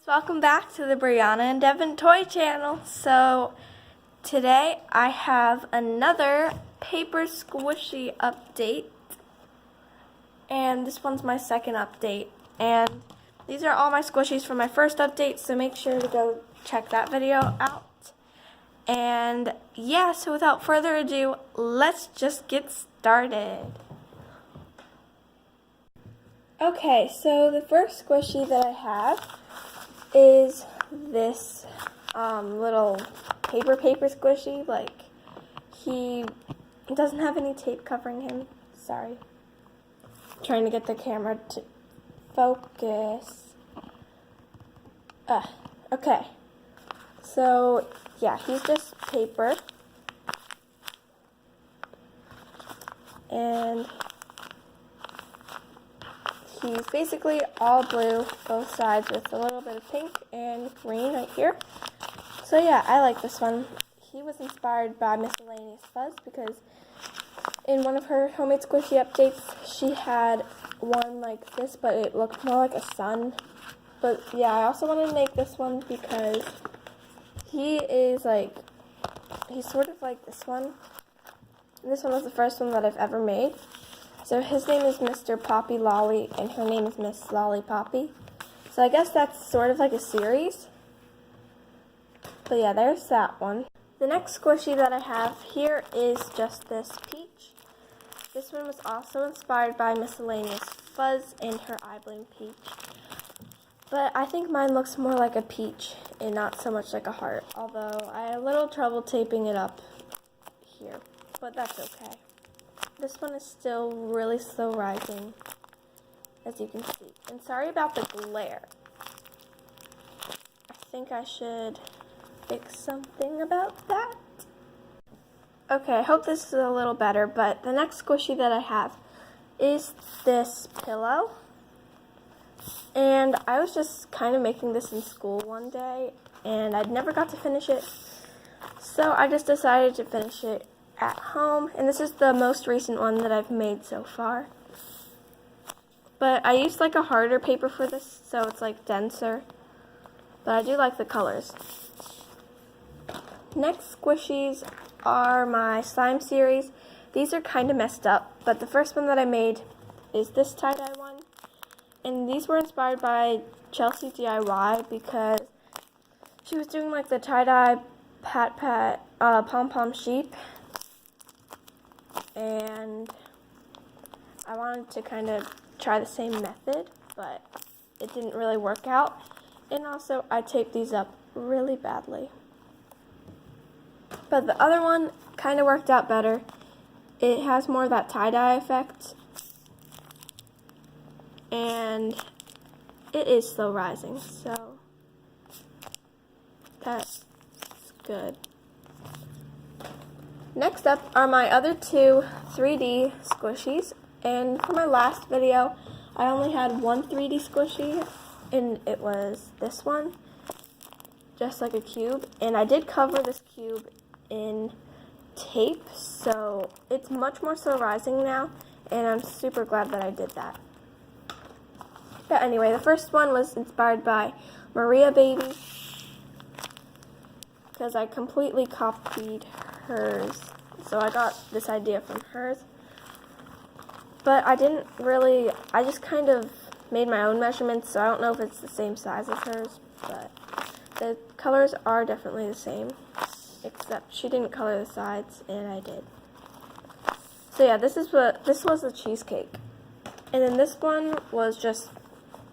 Welcome back to the Brianna and Devin Toy Channel. So today I have another paper squishy update, and this one's my second update, and these are all my squishies from my first update, so make sure to go check that video out. And yeah, so without further ado, let's just get started. Okay, so the first squishy that I have is this little paper squishy. Like, he doesn't have any tape covering him. Sorry. I'm trying to get the camera to focus. Okay. So, yeah, he's just paper. And he's basically all blue, both sides, with a little bit of pink and green right here. So yeah, I like this one. He was inspired by Miscellaneous Fuzz because in one of her homemade squishy updates, she had one like this, but it looked more like a sun. But yeah, I also want to make this one because he's sort of like this one. And this one was the first one that I've ever made. So his name is Mr. Poppy Lolly, and her name is Miss Lolly Poppy. So I guess that's sort of like a series. But yeah, there's that one. The next squishy that I have here is just this peach. This one was also inspired by Miscellaneous Fuzz and her eye bling peach. But I think mine looks more like a peach and not so much like a heart. Although I had a little trouble taping it up here, but that's okay. This one is still really slow rising, as you can see. And sorry about the glare. I think I should fix something about that. Okay, I hope this is a little better, but the next squishy that I have is this pillow. And I was just kind of making this in school one day, and I never got to finish it. So I just decided to finish it at home, and this is the most recent one that I've made so far. But I used like a harder paper for this, so it's like denser. But I do like the colors. Next squishies are my slime series. These are kind of messed up, but the first one that I made is this tie-dye one. And these were inspired by Chelsea DIY because she was doing like the tie-dye pom-pom sheep. And I wanted to kind of try the same method, but it didn't really work out. And also, I taped these up really badly. But the other one kind of worked out better. It has more of that tie-dye effect. And it is slow rising, so that's good. Next up are my other two 3D squishies, and for my last video, I only had one 3D squishy, and it was this one, just like a cube, and I did cover this cube in tape, so it's much more slow rising now, and I'm super glad that I did that. But anyway, the first one was inspired by Maria Baby, because I completely copied hers. So I got this idea from hers. But I just kind of made my own measurements, so I don't know if it's the same size as hers, but the colors are definitely the same, except she didn't color the sides, and I did. So yeah, this was a cheesecake. And then this one was just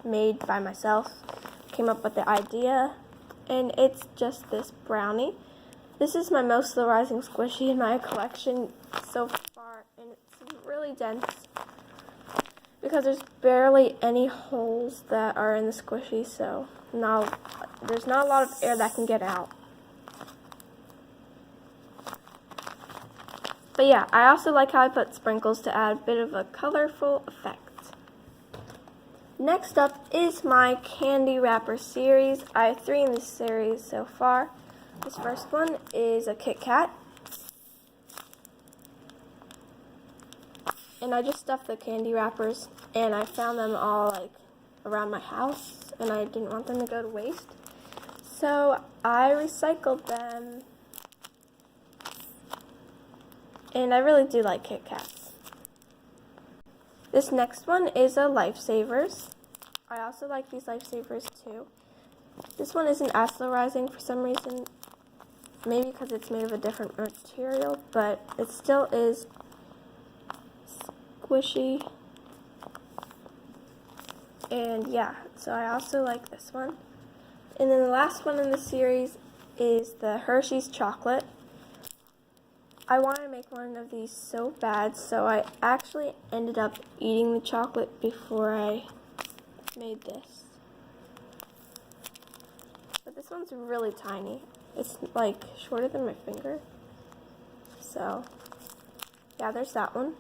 made by myself, came up with the idea, and it's just this brownie. This is my most slow rising squishy in my collection so far, and it's really dense because there's barely any holes that are in the squishy, so there's not a lot of air that can get out. But yeah, I also like how I put sprinkles to add a bit of a colorful effect. Next up is my candy wrapper series. I have 3 in this series so far. This first one is a Kit Kat. And I just stuffed the candy wrappers, and I found them all like around my house, and I didn't want them to go to waste. So I recycled them. And I really do like Kit Kats. This next one is a Lifesavers. I also like these Lifesavers too. This one isn't as slow rising for some reason. Maybe because it's made of a different material, but it still is squishy. And yeah, so I also like this one. And then the last one in the series is the Hershey's chocolate. I want to make one of these so bad, so I actually ended up eating the chocolate before I made this. But this one's really tiny. It's like shorter than my finger. So, yeah, there's that one.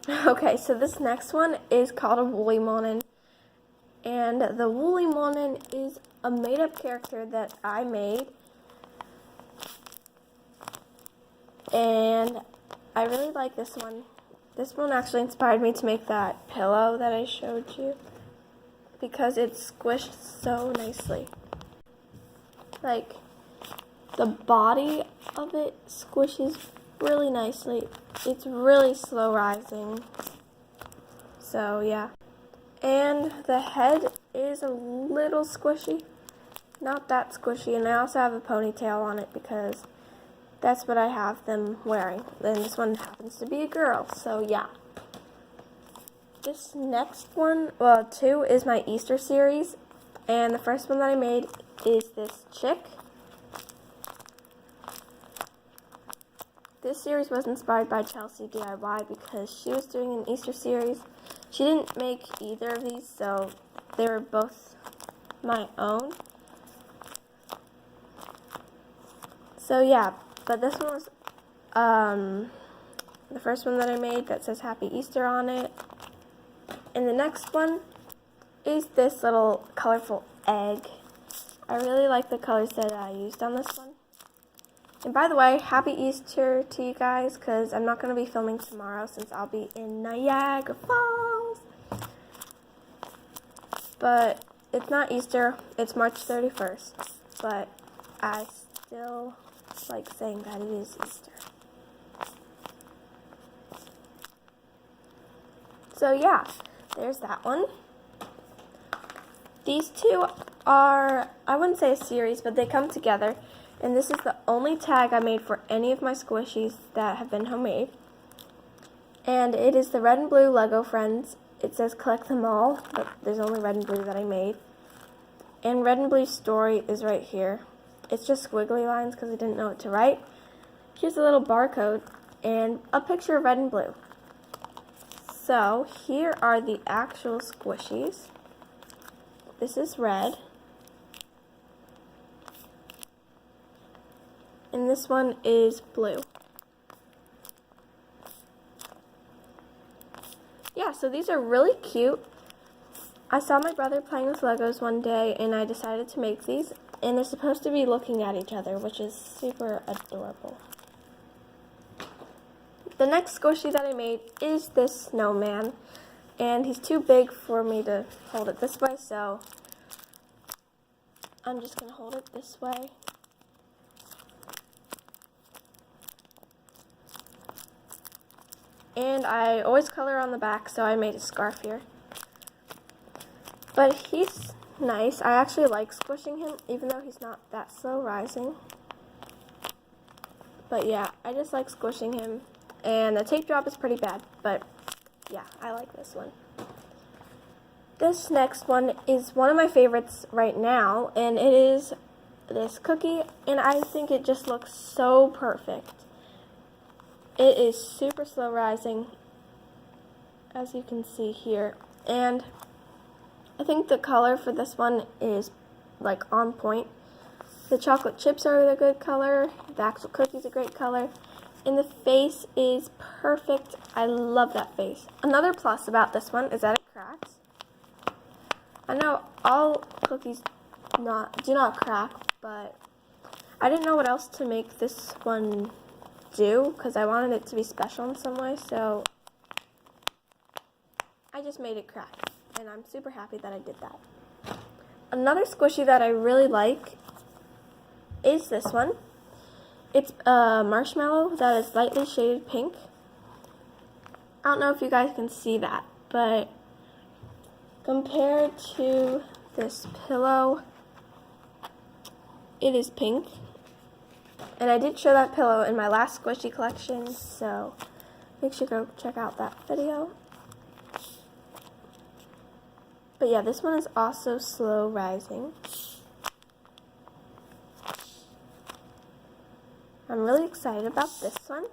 Okay, so this next one is called a woolly moanin. And the woolly moanin is a made-up character that I made. And I really like this one. This one actually inspired me to make that pillow that I showed you because it's squished so nicely. Like, the body of it squishes really nicely. It's really slow rising. So, yeah. And the head is a little squishy. Not that squishy. And I also have a ponytail on it because that's what I have them wearing. And this one happens to be a girl, so yeah. This next one, well, 2 is my Easter series. And the first one that I made is this chick. This series was inspired by Chelsea DIY because she was doing an Easter series. She didn't make either of these, so they were both my own. So yeah. But this one was the first one that I made that says Happy Easter on it. And the next one is this little colorful egg. I really like the colors that I used on this one. And by the way, Happy Easter to you guys, because I'm not going to be filming tomorrow since I'll be in Niagara Falls. But it's not Easter, it's March 31st. But I still like saying that it is Easter. So yeah, there's that one. These two are, I wouldn't say a series, but they come together. And this is the only tag I made for any of my squishies that have been homemade. And it is the red and blue Lego Friends. It says collect them all, but there's only red and blue that I made. And red and blue story is right here. It's just squiggly lines because I didn't know what to write. Here's a little barcode and a picture of red and blue. So here are the actual squishies. This is red. And this one is blue. Yeah, so these are really cute. I saw my brother playing with Legos one day and I decided to make these. And they're supposed to be looking at each other, which is super adorable. The next squishy that I made is this Snowman. And he's too big for me to hold it this way, so I'm just going to hold it this way. And I always color on the back, so I made a scarf here. But he's nice. I actually like squishing him, even though he's not that slow rising. But yeah, I just like squishing him. And the tape drop is pretty bad, but yeah, I like this one. This next one is one of my favorites right now, and it is this cookie, and I think it just looks so perfect. It is super slow rising, as you can see here, and I think the color for this one is like on point. The chocolate chips are a good color, the actual cookie's a great color, and the face is perfect. I love that face. Another plus about this one is that it cracks. I know all cookies do not crack, but I didn't know what else to make this one do because I wanted it to be special in some way, so I just made it crack, and I'm super happy that I did that. another squishy that I really like is this one. It's a marshmallow that is lightly shaded pink. I don't know if you guys can see that, but compared to this pillow, it is pink. And I did show that pillow in my last squishy collection, so make sure to go check out that video. But yeah, this one is also slow rising. I'm really excited about this one.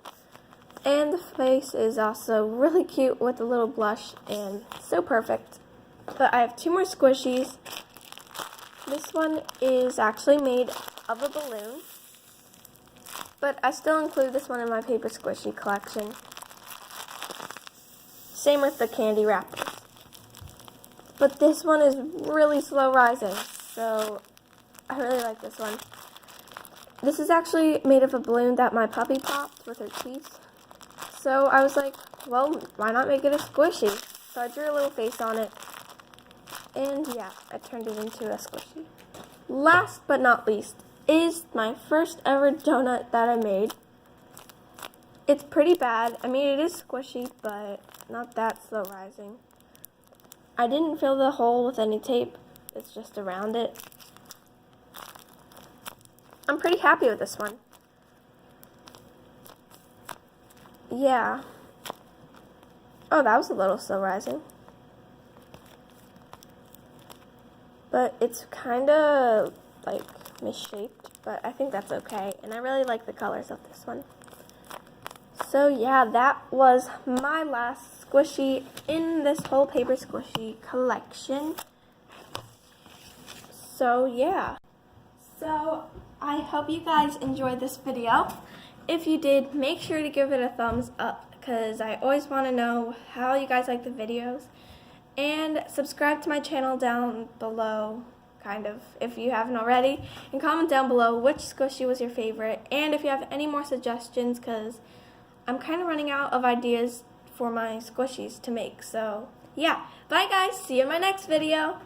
And the face is also really cute with a little blush and so perfect. But I have two more squishies. This one is actually made of a balloon, but I still include this one in my paper squishy collection. Same with the candy wrappers. But this one is really slow rising, so I really like this one. This is actually made of a balloon that my puppy popped with her teeth. So I was like, well, why not make it a squishy? So I drew a little face on it. And yeah, I turned it into a squishy. Last but not least is my first ever donut that I made. It's pretty bad. I mean, it is squishy, but not that slow rising. I didn't fill the hole with any tape. It's just around it. I'm pretty happy with this one. Yeah. Oh, that was a little slow rising. But it's kind of like misshaped, but I think that's okay. And I really like the colors of this one. So yeah, that was my last squishy in this whole paper squishy collection. So yeah. So I hope you guys enjoyed this video. If you did, make sure to give it a thumbs up because I always want to know how you guys like the videos. And subscribe to my channel down below, kind of, if you haven't already. And comment down below which squishy was your favorite. And if you have any more suggestions, because I'm kind of running out of ideas for my squishies to make. So, yeah. Bye, guys. See you in my next video.